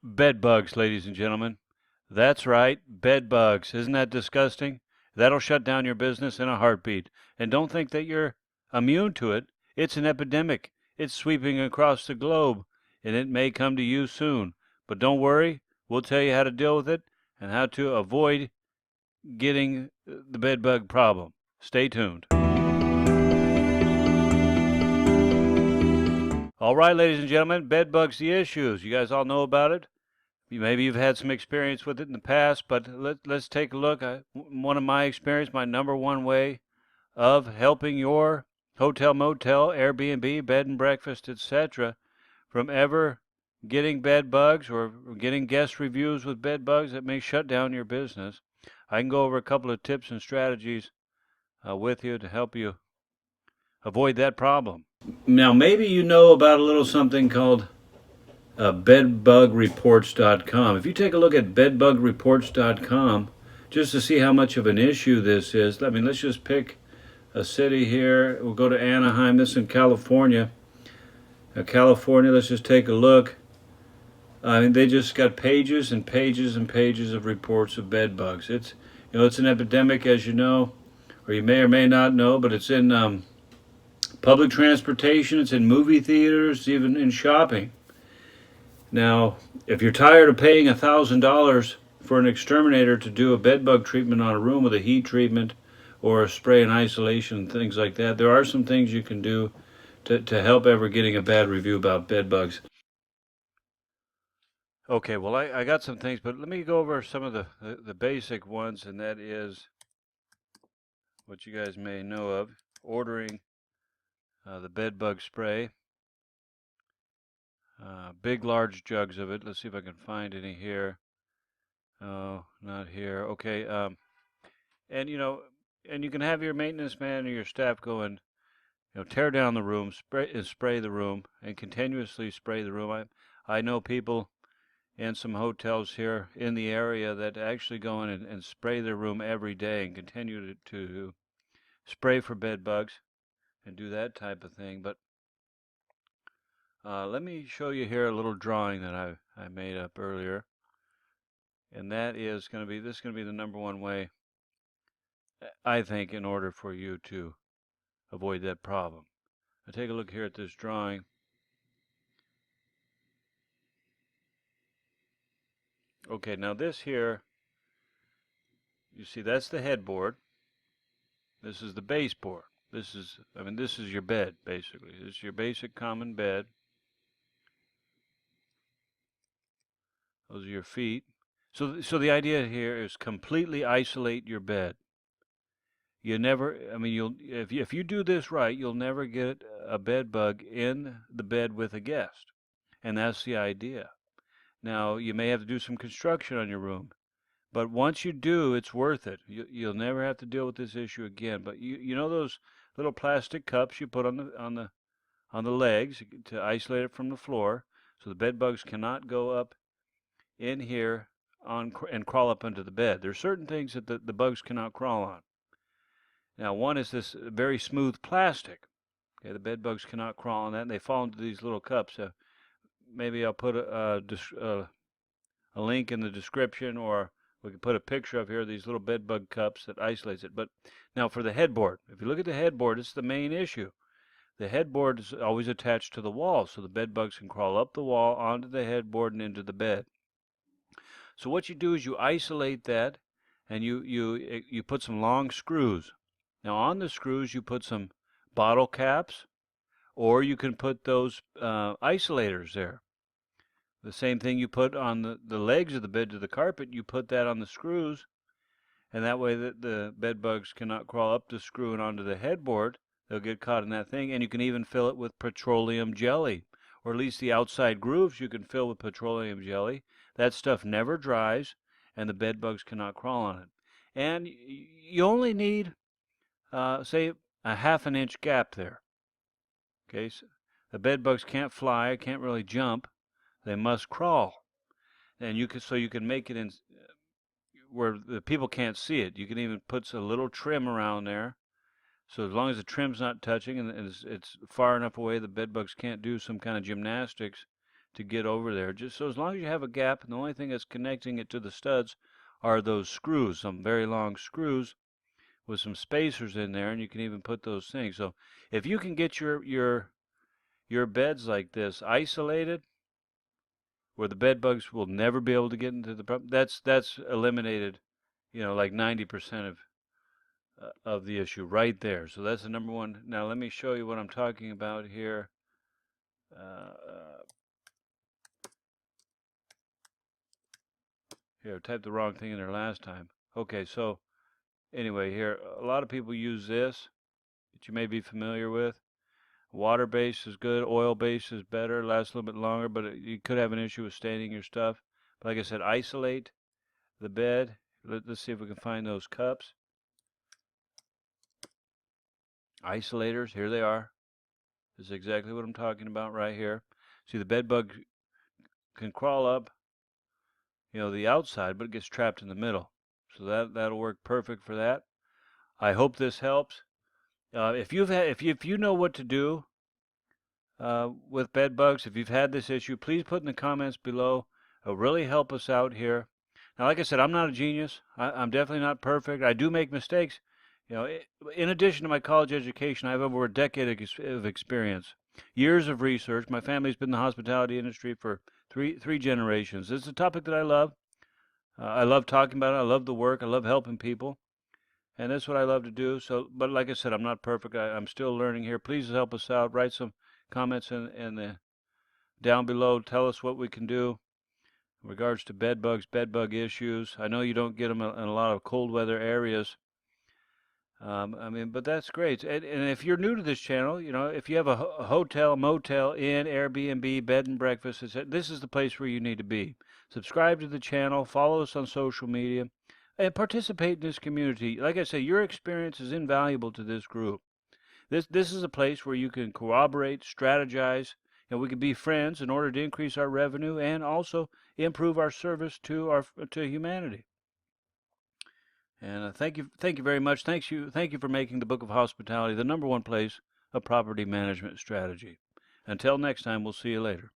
Bed bugs, ladies and gentlemen. That's right, bed bugs. Isn't that disgusting? That'll shut down your business in a heartbeat. And don't think that you're immune to it. It's an epidemic. It's sweeping across the globe, and it may come to you soon. But don't worry, we'll tell you how to deal with it and how to avoid getting the bed bug problem. Stay tuned. All right, ladies and gentlemen, bed bugs the issues. You guys all know about it. Maybe you've had some experience with it in the past, but let's take a look. One of my experience, my number one way of helping your hotel, motel, Airbnb, bed and breakfast, etc., from ever getting bed bugs or getting guest reviews with bed bugs that may shut down your business. I can go over a couple of tips and strategies with you to help you avoid that problem. Now, maybe you know about a little something called bedbugreports.com. If you take a look at bedbugreports.com, just to see how much of an issue this is, let's just pick a city here. We'll go to Anaheim. This is in California. California, let's just take a look. They just got pages and pages and pages of reports of bed bugs. It's an epidemic, as you know, or you may or may not know, but it's in public transportation, it's in movie theaters, even in shopping. Now, if you're tired of paying $1,000 for an exterminator to do a bedbug treatment on a room with a heat treatment or a spray and isolation, things like that, there are some things you can do to help ever getting a bad review about bedbugs. Okay, well, I got some things, but let me go over some of the basic ones, and that is what you guys may know of, ordering the bedbug spray. Big, large jugs of it. Let's see if I can find any here. Oh, not here. Okay. And and you can have your maintenance man or your staff go and tear down the room, spray the room, and continuously spray the room. I know people in some hotels here in the area that actually go in and spray their room every day and continue to spray for bed bugs and do that type of thing. But let me show you here a little drawing that I made up earlier, and that is going to be the number one way, I think, in order for you to avoid that problem. Now take a look here at this drawing. Okay, now this here, you see that's the headboard. This is the baseboard. This is your bed, basically. This is your basic common bed. Those are your feet. So the idea here is completely isolate your bed. You never, if you do this right, you'll never get a bed bug in the bed with a guest. And that's the idea. Now, you may have to do some construction on your room, but once you do, it's worth it. You'll never have to deal with this issue again. But you know those little plastic cups you put on the legs to isolate it from the floor, so the bed bugs cannot go up in here and crawl up into the bed. There are certain things that the bugs cannot crawl on. Now, one is this very smooth plastic. Okay, the bed bugs cannot crawl on that, and they fall into these little cups. Maybe I'll put a link in the description, or we can put a picture of here of these little bed bug cups that isolates it. But now for the headboard, if you look at the headboard, it's the main issue. The headboard is always attached to the wall, so the bed bugs can crawl up the wall onto the headboard and into the bed. So what you do is you isolate that, and you put some long screws. Now on the screws you put some bottle caps, or you can put those isolators there. The same thing you put on the legs of the bed to the carpet, you put that on the screws, and that way the bed bugs cannot crawl up the screw and onto the headboard. They'll get caught in that thing, and you can even fill it with petroleum jelly, or at least the outside grooves you can fill with petroleum jelly. That stuff never dries, and the bed bugs cannot crawl on it. And you only need say a half an inch gap there. Okay, so the bed bugs can't fly, can't really jump. They must crawl, and you can make it in where the people can't see it. You can even put a little trim around there, so as long as the trim's not touching and it's far enough away the bed bugs can't do some kind of gymnastics to get over there. Just so as long as you have a gap, and the only thing that's connecting it to the studs are those screws, some very long screws with some spacers in there, and you can even put those things. So if you can get your beds like this isolated, where the bed bugs will never be able to get into the problem, that's eliminated, like 90% of the issue right there. So that's the number one. Now let me show you what I'm talking about here. Here, I typed the wrong thing in there last time. Okay, so anyway, here, a lot of people use this that you may be familiar with. Water base is good, oil base is better, lasts a little bit longer, but you could have an issue with staining your stuff. But like I said, isolate the bed. Let's see if we can find those cups. Isolators, here they are. This is exactly what I'm talking about right here. See, the bed bug can crawl up, the outside, but it gets trapped in the middle. So that'll work perfect for that. I hope this helps. If you know what to do with bed bugs, if you've had this issue, please put in the comments below. It'll really help us out here. Now, like I said, I'm not a genius. I'm definitely not perfect. I do make mistakes. In addition to my college education, I have over a decade of experience, years of research. My family's been in the hospitality industry for three generations. It's a topic that I love. I love talking about it. I love the work. I love helping people. And that's what I love to do. So, but like I said, I'm not perfect. I'm still learning here. Please help us out. Write some comments in the down below. Tell us what we can do in regards to bed bug issues. I know you don't get them in a lot of cold weather areas. But that's great. And if you're new to this channel, if you have a hotel, motel, inn, Airbnb, bed and breakfast, this is the place where you need to be. Subscribe to the channel, follow us on social media, and participate in this community. Like I say, your experience is invaluable to this group. This is a place where you can corroborate, strategize, and we can be friends in order to increase our revenue and also improve our service to humanity. And thank you very much. Thank you for making the Book of Hospitality the #1 place of property management strategy. Until next time, we'll see you later.